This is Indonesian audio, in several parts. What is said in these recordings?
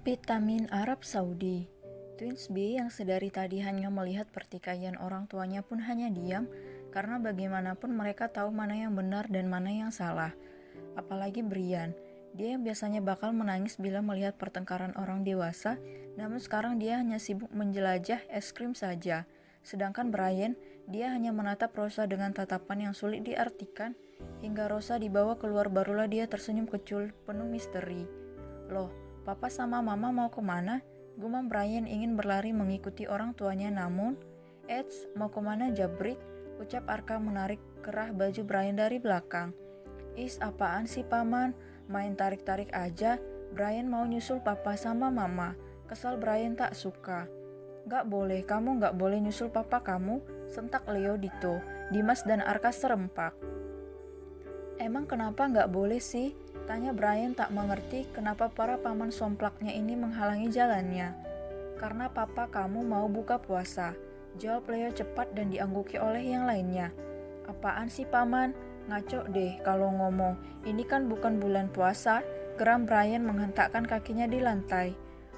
Vitamin Arab Saudi. Twins B yang sedari tadi hanya melihat pertikaian orang tuanya pun hanya diam, karena bagaimanapun mereka tahu mana yang benar dan mana yang salah. Apalagi Brian, dia yang biasanya bakal menangis bila melihat pertengkaran orang dewasa, namun sekarang dia hanya sibuk menjelajah es krim saja. Sedangkan Brian, dia hanya menatap Rosa dengan tatapan yang sulit diartikan, hingga Rosa dibawa keluar barulah dia tersenyum kecil penuh misteri. Loh, Papa sama Mama mau kemana? Gumam Brian ingin berlari mengikuti orang tuanya namun, Eits, mau kemana Jabrik? Ucap Arka menarik kerah baju Brian dari belakang. Is, apaan sih Paman? Main tarik-tarik aja. Brian mau nyusul Papa sama Mama. Kesal Brian tak suka. Gak boleh, kamu gak boleh nyusul Papa kamu, sentak Leo Dito. Dimas dan Arka serempak. Emang kenapa gak boleh sih? Tanya Brian tak mengerti kenapa para paman somplaknya ini menghalangi jalannya. Karena papa kamu mau buka puasa. Jawab Leo cepat dan diangguki oleh yang lainnya. Apaan sih paman? Ngaco deh kalau ngomong. Ini kan bukan bulan puasa. Geram Brian menghentakkan kakinya di lantai.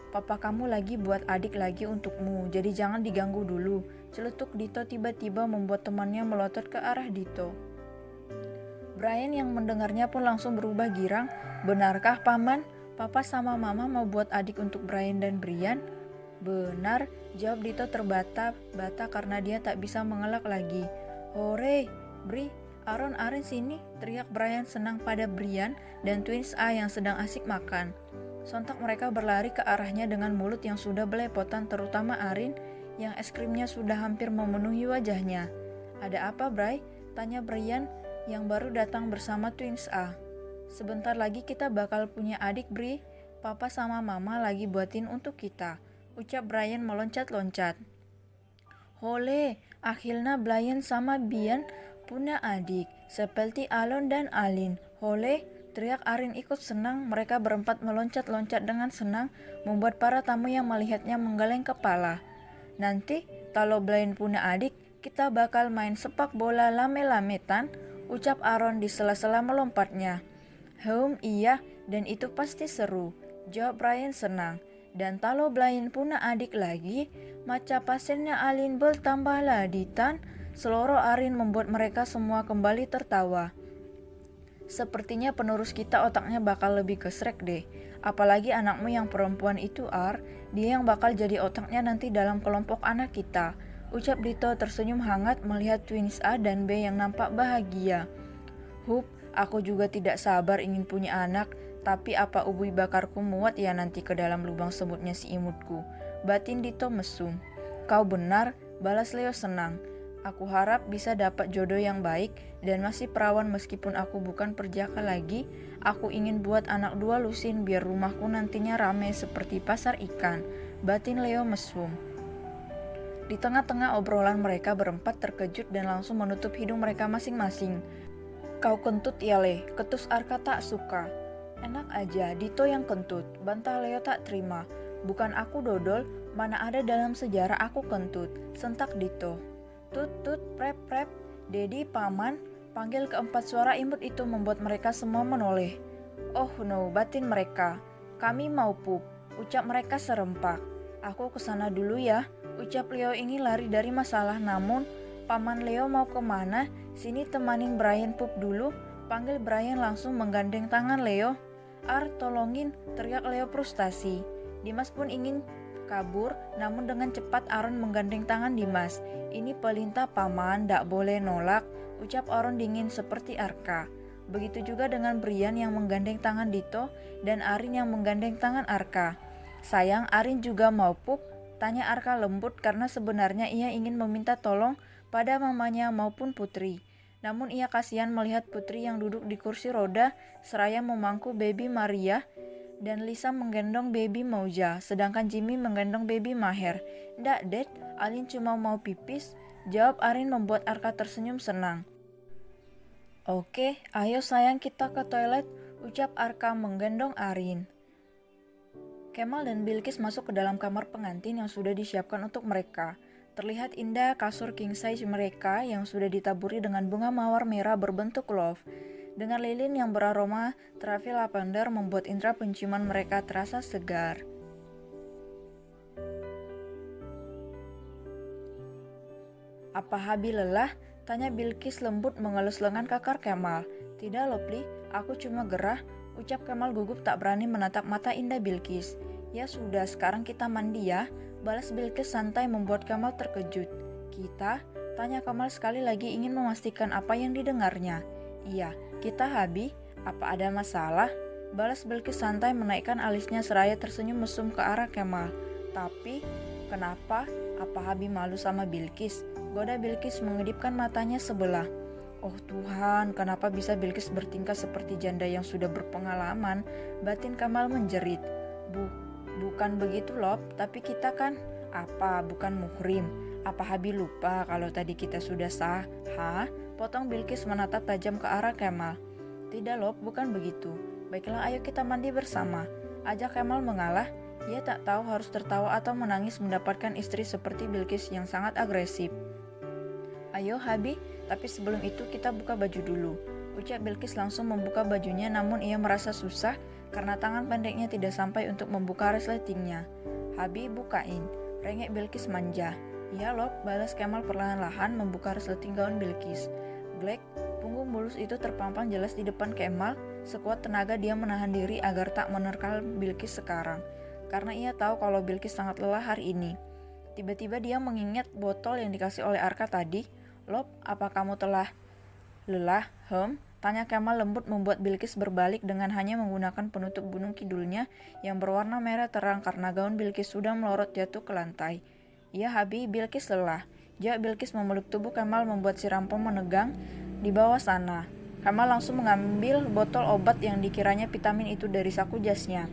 Papa kamu lagi buat adik lagi untukmu, jadi jangan diganggu dulu. Celetuk Dito tiba-tiba membuat temannya melotot ke arah Dito. Brian yang mendengarnya pun langsung berubah girang. Benarkah paman? Papa sama mama mau buat adik untuk Brian dan Brian? Benar, jawab Dito terbata-bata karena dia tak bisa mengelak lagi. Hore, Bri, Arin sini, teriak Brian senang pada Brian dan Twins A yang sedang asik makan. Sontak mereka berlari ke arahnya dengan mulut yang sudah belepotan, terutama Arin yang es krimnya sudah hampir memenuhi wajahnya. Ada apa, Bray? Tanya Brian yang baru datang bersama Twins A. Sebentar lagi kita bakal punya adik, Bri. Papa sama Mama lagi buatin untuk kita, ucap Brian meloncat-loncat. Hole, akhirnya Brian sama Bian punya adik, seperti Alon dan Alin. Hole, teriak Arin ikut senang. Mereka berempat meloncat-loncat dengan senang, membuat para tamu yang melihatnya menggeleng kepala. Nanti, kalau Brian punya adik, kita bakal main sepak bola lame-lametan, ucap Aaron di sela-sela melompatnya. Iya, dan itu pasti seru, jawab Brian senang. Dan kalau Brian punya adik lagi, maca pasiennya Alin bertambah laditan. Seloro Arin membuat mereka semua kembali tertawa. Sepertinya penerus kita otaknya bakal lebih gesrek deh. Apalagi anakmu yang perempuan itu dia yang bakal jadi otaknya nanti dalam kelompok anak kita, ucap Dito tersenyum hangat melihat Twins A dan B yang nampak bahagia. Hup, aku juga tidak sabar ingin punya anak, tapi apa ubui bakarku muat ya nanti ke dalam lubang semutnya si imutku, batin Dito mesum. Kau benar, balas Leo senang. Aku harap bisa dapat jodoh yang baik dan masih perawan meskipun aku bukan perjaka lagi. Aku ingin buat anak 2 lusin biar rumahku nantinya rame seperti pasar ikan, batin Leo mesum. Di tengah-tengah obrolan mereka berempat terkejut dan langsung menutup hidung mereka masing-masing. Kau kentut ya Le, ketus Arka tak suka. Enak aja, Dito yang kentut, bantah Leo tak terima. Bukan aku dodol, mana ada dalam sejarah aku kentut, sentak Dito. Tut, prep, Dedi, paman, panggil keempat suara imut itu membuat mereka semua menoleh. Oh no, batin mereka. Kami mau pup, ucap mereka serempak. Aku kesana dulu ya, ucap Leo ingin lari dari masalah namun, paman Leo mau kemana? Sini temanin Brian pup dulu, panggil Brian langsung menggandeng tangan Leo. Tolongin, teriak Leo frustasi. Dimas pun ingin kabur, namun dengan cepat Aaron menggandeng tangan Dimas. Ini perintah paman, dak boleh nolak, ucap Aaron dingin seperti Arka. Begitu juga dengan Brian yang menggandeng tangan Dito dan Arin yang menggandeng tangan Arka. Sayang, Arin juga mau pup, tanya Arka lembut karena sebenarnya ia ingin meminta tolong pada mamanya maupun Putri. Namun ia kasihan melihat Putri yang duduk di kursi roda seraya memangku baby Maria dan Lisa menggendong baby Mauja, sedangkan Jimmy menggendong baby Maher. Ndak, Dad, Alin cuma mau pipis, jawab Arin membuat Arka tersenyum senang. Oke, ayo sayang kita ke toilet, ucap Arka menggendong Arin. Kemal dan Bilkis masuk ke dalam kamar pengantin yang sudah disiapkan untuk mereka. Terlihat indah kasur king size mereka yang sudah ditaburi dengan bunga mawar merah berbentuk love. Dengan lilin yang beraroma terapi lavender membuat indera penciuman mereka terasa segar. Apa Habi lelah? Tanya Bilqis lembut mengelus lengan kekar Kemal. Tidak Lopli, aku cuma gerah, ucap Kemal gugup tak berani menatap mata indah Bilqis. Ya sudah, sekarang kita mandi ya, balas Bilqis santai membuat Kemal terkejut. Kita? Tanya Kemal sekali lagi ingin memastikan apa yang didengarnya. Iya, kita Habi, apa ada masalah? Balas Bilqis santai menaikkan alisnya seraya tersenyum mesum ke arah Kemal. Tapi, kenapa? Apa Habi malu sama Bilqis? Goda Bilqis mengedipkan matanya sebelah. Oh Tuhan, kenapa bisa Bilqis bertingkah seperti janda yang sudah berpengalaman? Batin Kemal menjerit. Bukan begitu Lop, tapi kita kan apa? Bukan muhrim. Apa Habi lupa kalau tadi kita sudah sah? Hah? Potong Bilqis menatap tajam ke arah Kemal. Tidak Lop, bukan begitu. Baiklah, ayo kita mandi bersama. Ajak Kemal mengalah. Ia tak tahu harus tertawa atau menangis mendapatkan istri seperti Bilqis yang sangat agresif. Ayo Habi, tapi sebelum itu kita buka baju dulu. Ucap Bilqis langsung membuka bajunya, namun ia merasa susah karena tangan pendeknya tidak sampai untuk membuka resletingnya. Habi, bukain. Rengek Bilqis manja. Iya Lop, balas Kemal perlahan-lahan membuka resleting gaun Bilqis. Glek, punggung mulus itu terpampang jelas di depan Kemal. Sekuat tenaga dia menahan diri agar tak menerkal Bilqis sekarang. Karena ia tahu kalau Bilqis sangat lelah hari ini. Tiba-tiba dia mengingat botol yang dikasih oleh Arka tadi. Lop, apa kamu telah lelah? Tanya Kemal lembut membuat Bilqis berbalik dengan hanya menggunakan penutup gunung kidulnya yang berwarna merah terang karena gaun Bilqis sudah melorot jatuh ke lantai. Iya Habi, Bilqis lelah. Jawab Bilqis memeluk tubuh Kemal membuat si rampok menegang di bawah sana. Kemal langsung mengambil botol obat yang dikiranya vitamin itu dari saku jasnya.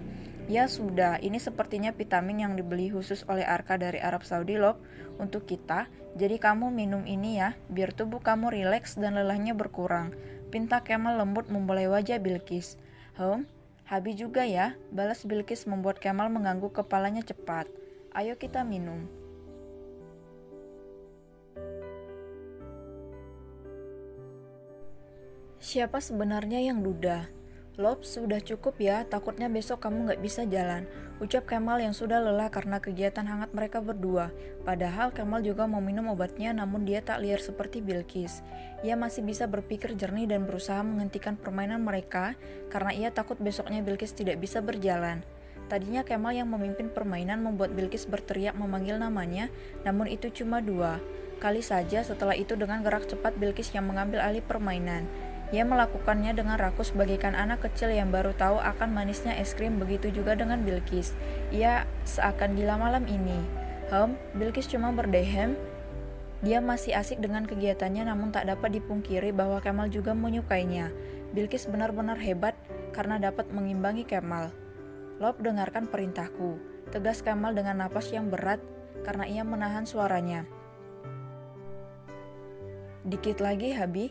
Ya sudah, ini sepertinya vitamin yang dibeli khusus oleh Arka dari Arab Saudi Lop untuk kita. Jadi kamu minum ini ya, biar tubuh kamu rileks dan lelahnya berkurang. Pinta Kemal lembut membelai wajah Bilqis. Habi juga ya, balas Bilqis membuat Kemal mengangguk kepalanya cepat. Ayo kita minum. Siapa sebenarnya yang duda? Lop, sudah cukup ya, takutnya besok kamu gak bisa jalan. Ucap Kemal yang sudah lelah karena kegiatan hangat mereka berdua. Padahal Kemal juga mau minum obatnya, namun dia tak liar seperti Bilqis. Ia masih bisa berpikir jernih dan berusaha menghentikan permainan mereka karena ia takut besoknya Bilqis tidak bisa berjalan. Tadinya Kemal yang memimpin permainan membuat Bilqis berteriak memanggil namanya, namun itu cuma 2 kali saja. Setelah itu dengan gerak cepat Bilqis yang mengambil alih permainan. Ia melakukannya dengan rakus bagaikan anak kecil yang baru tahu akan manisnya es krim. Begitu juga dengan Bilqis. Ia seakan gila malam ini. Bilqis cuma berdehem. Dia masih asik dengan kegiatannya, namun tak dapat dipungkiri bahwa Kemal juga menyukainya. Bilqis benar-benar hebat karena dapat mengimbangi Kemal. Lop, dengarkan perintahku, tegas Kemal dengan napas yang berat karena ia menahan suaranya. Dikit lagi Habi,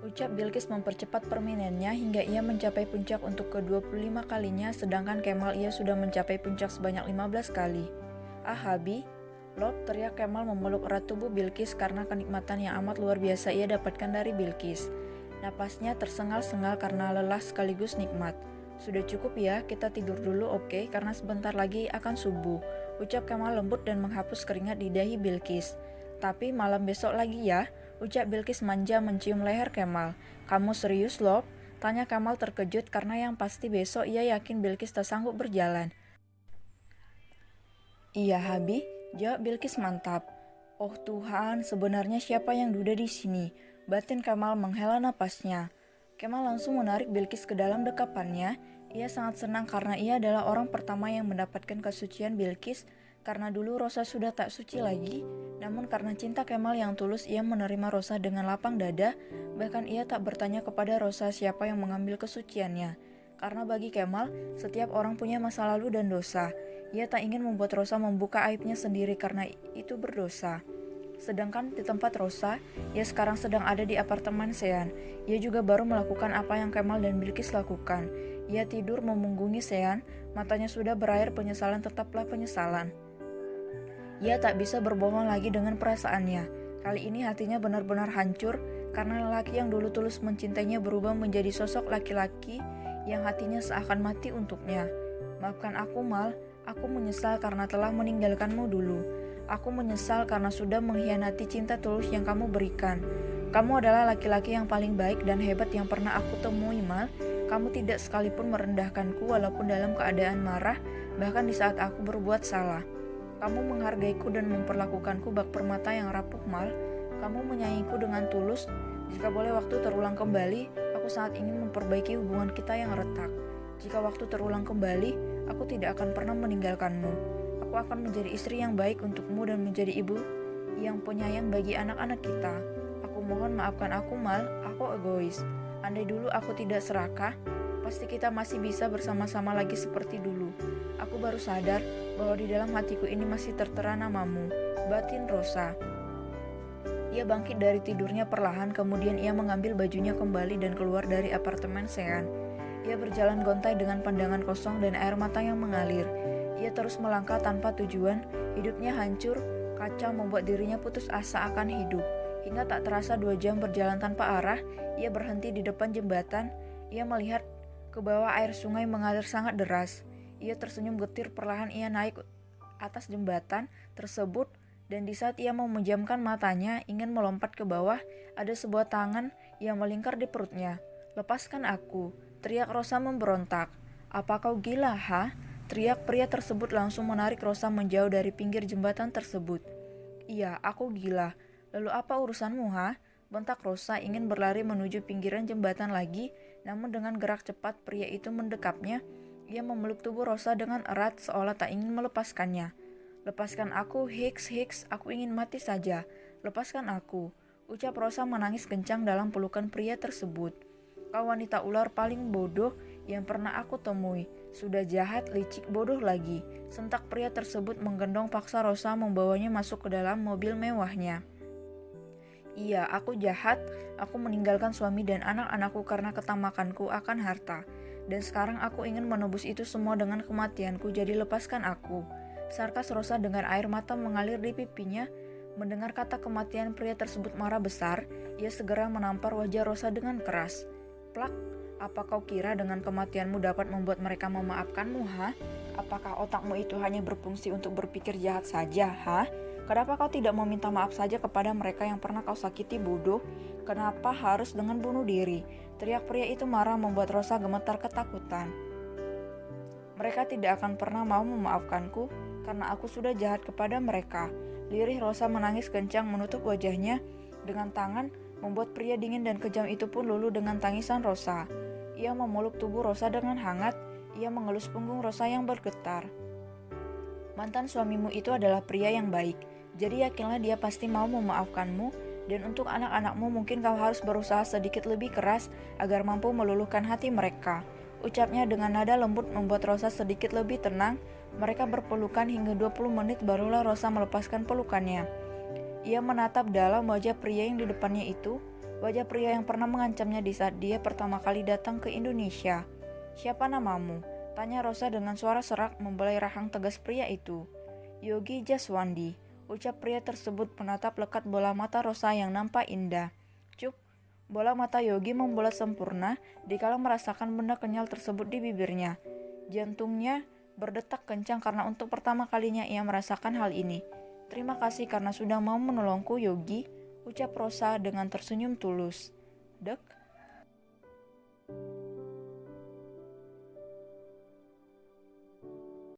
ucap Bilqis mempercepat permainannya hingga ia mencapai puncak untuk ke-25 kalinya, sedangkan Kemal ia sudah mencapai puncak sebanyak 15 kali. Ah Habi, Lop, teriak Kemal memeluk erat tubuh Bilqis karena kenikmatan yang amat luar biasa ia dapatkan dari Bilqis. Napasnya tersengal-sengal karena lelah sekaligus nikmat. Sudah cukup ya, kita tidur dulu oke, karena sebentar lagi akan subuh, ucap Kemal lembut dan menghapus keringat di dahi Bilqis. Tapi malam besok lagi ya, ucap Bilqis manja mencium leher Kemal. Kamu serius Lop? Tanya Kemal terkejut karena yang pasti besok ia yakin Bilqis tak sanggup berjalan. Iya Habi, jawab Bilqis mantap. Oh Tuhan, sebenarnya siapa yang duda di sini? Batin Kemal menghela napasnya. Kemal langsung menarik Bilqis ke dalam dekapannya. Ia sangat senang karena ia adalah orang pertama yang mendapatkan kesucian Bilqis. Karena dulu Rosa sudah tak suci lagi, namun karena cinta Kemal yang tulus ia menerima Rosa dengan lapang dada. Bahkan ia tak bertanya kepada Rosa siapa yang mengambil kesuciannya. Karena bagi Kemal, setiap orang punya masa lalu dan dosa. Ia tak ingin membuat Rosa membuka aibnya sendiri karena itu berdosa. Sedangkan di tempat Rosa, ia sekarang sedang ada di apartemen Sean. Ia juga baru melakukan apa yang Kemal dan Bilqis lakukan. Ia tidur memunggungi Sean, matanya sudah berair, penyesalan tetaplah penyesalan. Ia tak bisa berbohong lagi dengan perasaannya. Kali ini hatinya benar-benar hancur karena lelaki yang dulu tulus mencintainya berubah menjadi sosok laki-laki yang hatinya seakan mati untuknya. Maafkan aku Mal, aku menyesal karena telah meninggalkanmu dulu. Aku menyesal karena sudah mengkhianati cinta tulus yang kamu berikan. Kamu adalah laki-laki yang paling baik dan hebat yang pernah aku temui, Mal. Kamu tidak sekalipun merendahkanku walaupun dalam keadaan marah, bahkan di saat aku berbuat salah. Kamu menghargaiku dan memperlakukanku bak permata yang rapuh, Mal. Kamu menyayangiku dengan tulus. Jika boleh waktu terulang kembali, aku sangat ingin memperbaiki hubungan kita yang retak. Jika waktu terulang kembali, aku tidak akan pernah meninggalkanmu. Aku akan menjadi istri yang baik untukmu dan menjadi ibu yang penyayang bagi anak-anak kita. Aku mohon maafkan aku, Mal. Aku egois. Andai dulu aku tidak serakah, pasti kita masih bisa bersama-sama lagi seperti dulu. Aku baru sadar bahwa di dalam hatiku ini masih tertera namamu, Batin Rosa. Ia bangkit dari tidurnya perlahan, kemudian ia mengambil bajunya kembali dan keluar dari apartemen Sean. Ia berjalan gontai dengan pandangan kosong dan air mata yang mengalir. Ia terus melangkah tanpa tujuan, hidupnya hancur, kacau membuat dirinya putus asa akan hidup. Hingga tak terasa 2 jam berjalan tanpa arah, ia berhenti di depan jembatan. Ia melihat ke bawah, air sungai mengalir sangat deras. Ia tersenyum getir, perlahan ia naik atas jembatan tersebut, dan di saat ia mau memejamkan matanya, ingin melompat ke bawah, ada sebuah tangan yang melingkar di perutnya. "Lepaskan aku," teriak Rosa memberontak. "Apa kau gila, ha?" teriak pria tersebut, langsung menarik Rosa menjauh dari pinggir jembatan tersebut. "Iya, aku gila. Lalu apa urusanmu, ha?" bentak Rosa, ingin berlari menuju pinggiran jembatan lagi, namun dengan gerak cepat pria itu mendekapnya. Ia memeluk tubuh Rosa dengan erat seolah tak ingin melepaskannya. "Lepaskan aku, Hicks, aku ingin mati saja. Lepaskan aku," ucap Rosa menangis kencang dalam pelukan pria tersebut. "Kau wanita ular paling bodoh yang pernah aku temui. Sudah jahat, licik, bodoh lagi," sentak pria tersebut menggendong paksa Rosa membawanya masuk ke dalam mobil mewahnya. "Iya, aku jahat. Aku meninggalkan suami dan anak-anakku karena ketamakanku akan harta. Dan sekarang aku ingin menebus itu semua dengan kematianku, jadi lepaskan aku," sarkas Rosa dengan air mata mengalir di pipinya. Mendengar kata kematian, pria tersebut marah besar. Ia segera menampar wajah Rosa dengan keras. "Plak, apa kau kira dengan kematianmu dapat membuat mereka memaafkanmu, ha? Apakah otakmu itu hanya berfungsi untuk berpikir jahat saja, ha? Kenapa kau tidak meminta maaf saja kepada mereka yang pernah kau sakiti, bodoh? Kenapa harus dengan bunuh diri?" teriak pria itu marah membuat Rosa gemetar ketakutan. "Mereka tidak akan pernah mau memaafkanku karena aku sudah jahat kepada mereka." Lirih Rosa menangis kencang menutup wajahnya dengan tangan, membuat pria dingin dan kejam itu pun luluh dengan tangisan Rosa. Ia memeluk tubuh Rosa dengan hangat. Ia mengelus punggung Rosa yang bergetar. "Mantan suamimu itu adalah pria yang baik. Jadi yakinlah dia pasti mau memaafkanmu, dan untuk anak-anakmu mungkin kau harus berusaha sedikit lebih keras agar mampu meluluhkan hati mereka," ucapnya dengan nada lembut membuat Rosa sedikit lebih tenang. Mereka berpelukan hingga 20 menit barulah Rosa melepaskan pelukannya. Ia menatap dalam wajah pria yang di depannya itu, wajah pria yang pernah mengancamnya di saat dia pertama kali datang ke Indonesia. "Siapa namamu?" tanya Rosa dengan suara serak membelai rahang tegas pria itu. "Yogi Jaswandi," ucap pria tersebut menatap lekat bola mata Rosa yang nampak indah. Cuk, bola mata Yogi membulat sempurna dikala merasakan benda kenyal tersebut di bibirnya. Jantungnya berdetak kencang karena untuk pertama kalinya ia merasakan hal ini. "Terima kasih karena sudah mau menolongku, Yogi," ucap Rosa dengan tersenyum tulus. Dek,